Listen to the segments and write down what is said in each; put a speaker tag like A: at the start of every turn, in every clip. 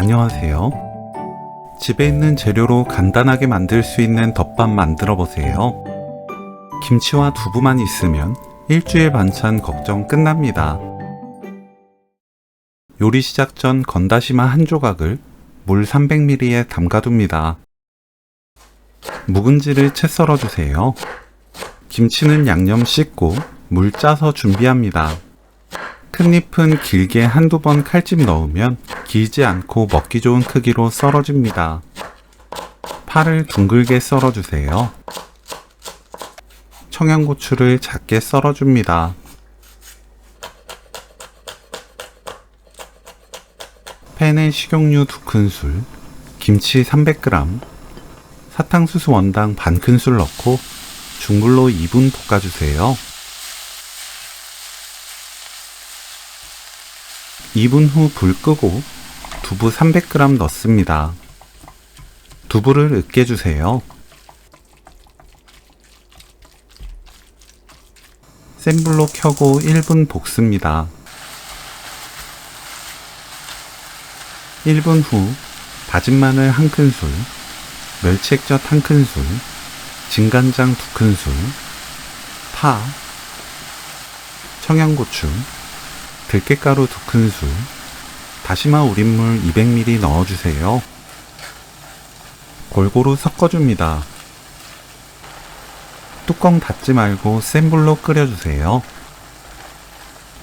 A: 안녕하세요. 집에 있는 재료로 간단하게 만들 수 있는 덮밥 만들어 보세요. 김치와 두부만 있으면 일주일 반찬 걱정 끝납니다. 요리 시작 전 건다시마 한 조각을 물 300ml에 담가둡니다. 묵은지를 채 썰어주세요. 김치는 양념 씻고 물 짜서 준비합니다. 큰잎은 길게 한두 번 칼집 넣으면 길지 않고 먹기 좋은 크기로 썰어줍니다. 파를 둥글게 썰어주세요. 청양고추를 작게 썰어줍니다. 팬에 식용유 2큰술, 김치 300g, 사탕수수 원당 반큰술 넣고 중불로 2분 볶아주세요. 2분 후 불 끄고 두부 300g 넣습니다. 두부를 으깨주세요. 센 불로 켜고 1분 볶습니다. 1분 후 다진 마늘 1큰술, 멸치액젓 1큰술, 진간장 2큰술, 파, 청양고추, 들깨가루 2큰술, 다시마 우린물 200ml 넣어주세요. 골고루 섞어줍니다. 뚜껑 닫지 말고 센 불로 끓여주세요.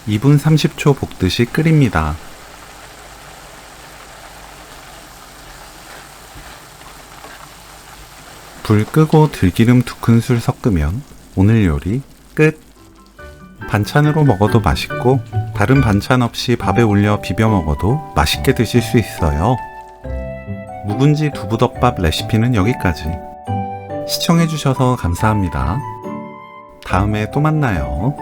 A: 2분 30초 볶듯이 끓입니다. 불 끄고 들기름 2큰술 섞으면 오늘 요리 끝! 반찬으로 먹어도 맛있고 다른 반찬 없이 밥에 올려 비벼 먹어도 맛있게 드실 수 있어요. 묵은지 두부덮밥 레시피는 여기까지. 시청해주셔서 감사합니다. 다음에 또 만나요.